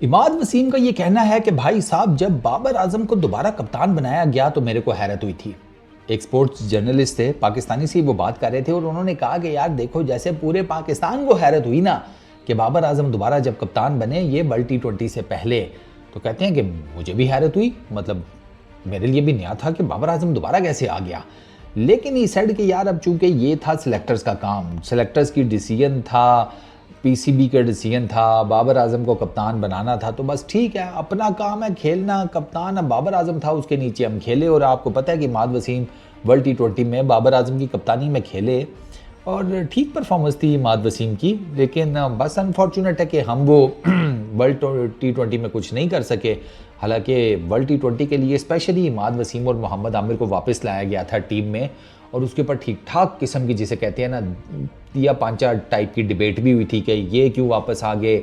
इमाद वसीम का ये कहना है कि भाई साहब जब बाबर आजम को दोबारा कप्तान बनाया गया तो मेरे को हैरत हुई थी। एक स्पोर्ट्स जर्नलिस्ट थे पाकिस्तानी से वो बात कर रहे थे और उन्होंने कहा कि यार देखो जैसे पूरे पाकिस्तान को हैरत हुई ना कि बाबर आजम दोबारा जब कप्तान बने ये वर्ल्ड T20 से पहले, तो कहते हैं कि मुझे भी हैरत हुई, मतलब मेरे लिए भी नया था कि बाबर आजम दोबारा कैसे आ गया। लेकिन ये सेड कि यार अब चूंकि ये था सिलेक्टर्स का काम, सिलेक्टर्स की डिसीजन था, पीसीबी का डिसीजन था, बाबर आजम को कप्तान बनाना था, तो बस ठीक है, अपना काम है खेलना, कप्तान अब बाबर आजम था उसके नीचे हम खेले। और आपको पता है कि इमाद वसीम वर्ल्ड T20 में बाबर आजम की कप्तानी में खेले और ठीक परफॉर्मेंस थी इमाद वसीम की। लेकिन बस अनफॉर्चुनेट है कि हम वो वर्ल्ड T20 में कुछ नहीं कर सके। हालांकि वर्ल्ड T20 के लिए स्पेशली इमाद वसीम और मोहम्मद आमिर को वापस लाया गया था टीम में और उसके ऊपर ठीक ठाक किस्म की जिसे कहते हैं ना दिया पांचा टाइप की डिबेट भी हुई थी कि ये क्यों वापस आ गए,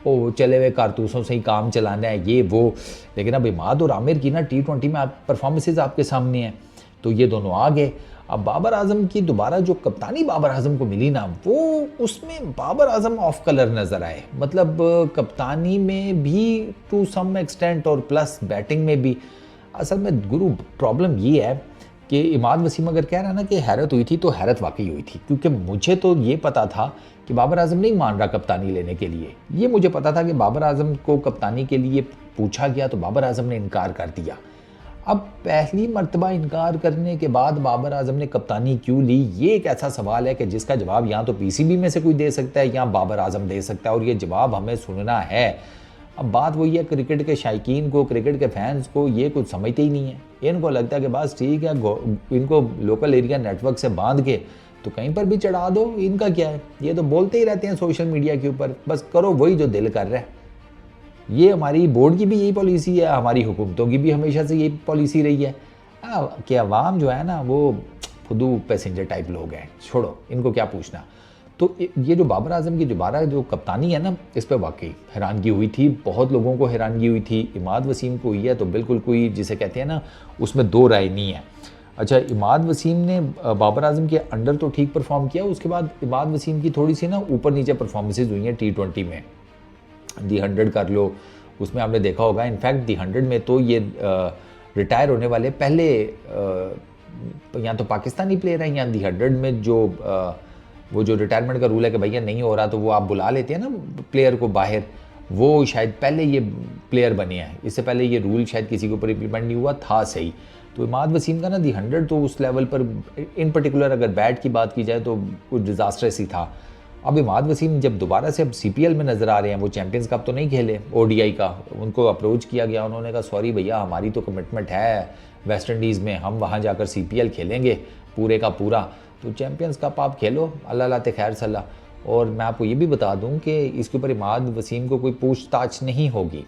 ओ चले हुए कारतूसों से ही काम चलाना है ये वो। लेकिन अब इमाद और आमिर की ना T20 में परफॉर्मेंसेज आपके सामने हैं, तो ये दोनों आ गए। अब बाबर आजम की दोबारा जो कप्तानी बाबर आजम को मिली ना, वो उसमें बाबर आजम ऑफ कलर नज़र आए, मतलब कप्तानी में भी टू सम एक्सटेंट और प्लस बैटिंग में भी। असल में गुरु प्रॉब्लम ये है कि इमाद वसीम अगर कह रहा ना कि हैरत हुई थी, तो हैरत वाकई हुई थी, क्योंकि मुझे तो ये पता था कि बाबर आजम नहीं मान रहा कप्तानी लेने के लिए। ये मुझे पता था कि बाबर आजम को कप्तानी के लिए पूछा गया तो बाबर आजम ने इनकार कर दिया। अब पहली मर्तबा इनकार करने के बाद बाबर आजम ने कप्तानी क्यों ली, ये एक ऐसा सवाल है कि जिसका जवाब या तो पीसीबी में से कोई दे सकता है या बाबर आजम दे सकता है, और ये जवाब हमें सुनना है। अब बात वही है, क्रिकेट के शायकीन को, क्रिकेट के फैंस को ये कुछ समझते ही नहीं है। इनको लगता है कि बस ठीक है, इनको लोकल एरिया नेटवर्क से बांध के तो कहीं पर भी चढ़ा दो, इनका क्या है, ये तो बोलते ही रहते हैं सोशल मीडिया के ऊपर, बस करो वही जो दिल कर रहा है। ये हमारी बोर्ड की भी यही पॉलिसी है, हमारी हुकूमतों की भी हमेशा से यही पॉलिसी रही है कि अवाम जो है ना वो फुदू पैसेंजर टाइप लोग हैं, छोड़ो इनको क्या पूछना। तो ये जो बाबर आजम की दोबारा जो कप्तानी है ना, इस पर वाकई हैरानगी हुई थी, बहुत लोगों को हैरानगी हुई थी। इमाद वसीम को हुई है तो बिल्कुल कोई जिसे कहते हैं ना उसमें दो राय नहीं है। अच्छा, इमाद वसीम ने बाबर आजम के अंडर तो ठीक परफॉर्म किया, उसके बाद इमाद वसीम की थोड़ी सी ना ऊपर नीचे परफॉर्मेंसेज हुई हैं T20 में। दी 100 कर लो, उसमें आपने देखा होगा, इनफैक्ट दी 100 में तो ये रिटायर होने वाले पहले या तो पाकिस्तानी प्लेयर हैं या दी 100 में जो वो जो रिटायरमेंट का रूल है कि भैया नहीं हो रहा तो वो आप बुला लेते हैं ना प्लेयर को बाहर, वो शायद पहले ये प्लेयर बने हैं। इससे पहले ये रूल शायद किसी के ऊपर इम्प्लीमेंट नहीं हुआ था सही। तो इमाद वसीम का ना दी 100 तो उस लेवल पर इन पर्टिकुलर अगर बैट की बात की जाए तो कुछ डिज़ास्ट्रस ही था। अब इमाद वसीम जब दोबारा से अब CPL में नज़र आ रहे हैं, वो चैम्पियंस कप तो नहीं खेले ODI का, उनको अप्रोच किया गया, उन्होंने कहा सॉरी भैया हमारी तो कमिटमेंट है वेस्ट इंडीज़ में, हम वहाँ जाकर CPL खेलेंगे पूरे का पूरा, तो चैम्पियंस कप आप खेलो, अल्लाह लाते खैर सल्लाह। और मैं आपको ये भी बता दूं कि इसके ऊपर इमाद वसीम को कोई पूछताछ नहीं होगी।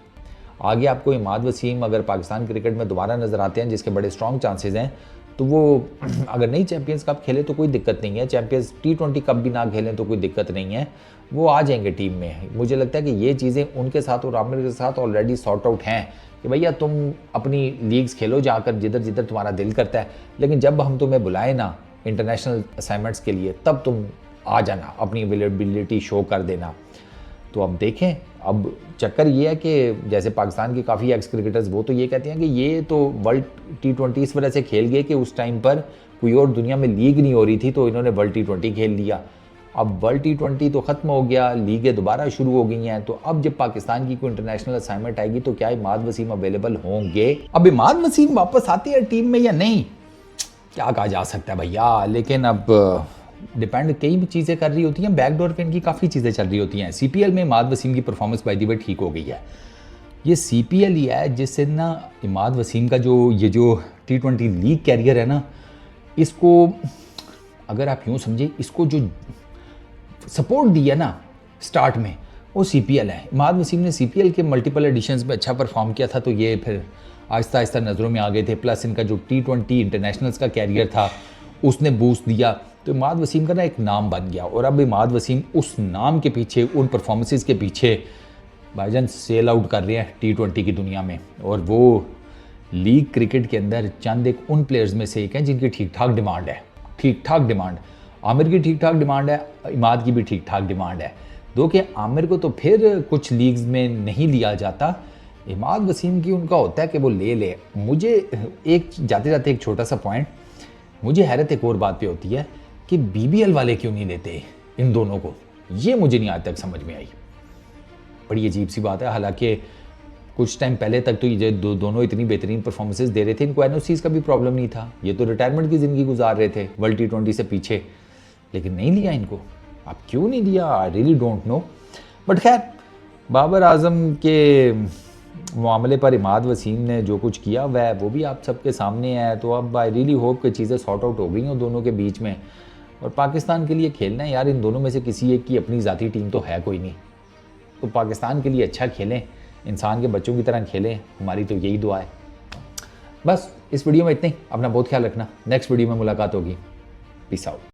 आगे आपको इमाद वसीम अगर पाकिस्तान क्रिकेट में दोबारा नज़र आते हैं, जिसके बड़े स्ट्रॉन्ग चांसेस हैं, तो वो अगर नहीं चैम्पियंस कप खेले तो कोई दिक्कत नहीं है, चैम्पियंस T20 कप भी ना खेलें तो कोई दिक्कत नहीं है, वो आ जाएंगे टीम में। मुझे लगता है कि ये चीज़ें उनके साथ और आमिर के साथ ऑलरेडी सॉर्ट आउट हैं कि भैया तुम अपनी लीग्स खेलो जाकर जिधर जिधर तुम्हारा दिल करता है, लेकिन जब हम तुम्हें बुलाएं ना इंटरनेशनल असाइनमेंट्स के लिए तब तुम आ जाना, अपनी अवेलेबिलिटी शो कर देना। तो अब देखें, अब चक्कर ये है कि जैसे पाकिस्तान के काफ़ी एक्स क्रिकेटर्स वो तो ये कहते हैं कि ये तो वर्ल्ड T20 इस वजह से खेल गए कि उस टाइम पर कोई और दुनिया में लीग नहीं हो रही थी, तो इन्होंने वर्ल्ड T20 खेल लिया। अब वर्ल्ड T20 तो ख़त्म हो गया, लीगें दोबारा शुरू हो गई हैं, तो अब जब पाकिस्तान की कोई इंटरनेशनल असाइनमेंट आएगी तो क्या इमाद वसीम अवेलेबल होंगे? अब इमाद वसीम वापस आती है टीम में या नहीं, क्या कहा जा सकता है भैया। लेकिन अब डिपेंड कई भी चीज़ें कर रही होती हैं, बैकडोर पे इनकी काफ़ी चीज़ें चल रही होती हैं। CPL में इमाद वसीम की परफॉर्मेंस बाय द वे ठीक हो गई है। ये CPL ही है जिससे ना इमाद वसीम का जो T20 लीग कैरियर है ना, इसको अगर आप यूँ समझे, इसको जो सपोर्ट दिया ना स्टार्ट में वो CPL है। इमाद वसीम ने CPL के मल्टीपल एडिशंस में अच्छा परफॉर्म किया था, तो ये फिर आहिस्ता आहिस्ता नज़रों में आ गए थे। प्लस इनका जो T20 इंटरनेशनल्स का कैरियर था उसने बूस्ट दिया, तो इमाद वसीम का ना एक नाम बन गया। और अब इमाद वसीम उस नाम के पीछे, उन परफॉर्मेंसेस के पीछे भाईजान सेल आउट कर रहे हैं T20 की दुनिया में। और वो लीग क्रिकेट के अंदर चंद एक उन प्लेयर्स में से एक हैं जिनकी ठीक ठाक डिमांड है, ठीक ठाक डिमांड। आमिर की ठीक ठाक डिमांड है, इमाद की भी ठीक ठाक डिमांड है। दो कि आमिर को तो फिर कुछ लीग्स में नहीं लिया जाता। इमाद वसीम की उनका होता है कि वो ले। मुझे एक जाते जाते एक छोटा सा पॉइंट, मुझे हैरत एक और बात पे होती है कि BBL वाले क्यों नहीं लेते इन दोनों को, ये मुझे नहीं आज तक समझ में आई। बड़ी अजीब सी बात है। हालांकि कुछ टाइम पहले तक तो ये दोनों इतनी बेहतरीन परफॉर्मेंसेस दे रहे थे, इनको NOCs का भी प्रॉब्लम नहीं था, ये तो रिटायरमेंट की ज़िंदगी गुजार रहे थे वर्ल्ड T20 से पीछे, लेकिन नहीं लिया इनको। अब क्यों नहीं लिया, I really don't know. But खैर, बाबर आजम के मामले पर इमाद वसीम ने जो कुछ किया वह वो भी आप सबके सामने है। तो अब आई रियली होप कि चीज़ें सॉर्ट आउट हो गई हों दोनों के बीच में, और पाकिस्तान के लिए खेलना है यार। इन दोनों में से किसी एक की अपनी ज़ाती टीम तो है कोई नहीं, तो पाकिस्तान के लिए अच्छा खेलें, इंसान के बच्चों की तरह खेलें, हमारी तो यही दुआ है। बस इस वीडियो में इतना ही। अपना बहुत ख्याल रखना, नेक्स्ट वीडियो में मुलाकात होगी। Peace out.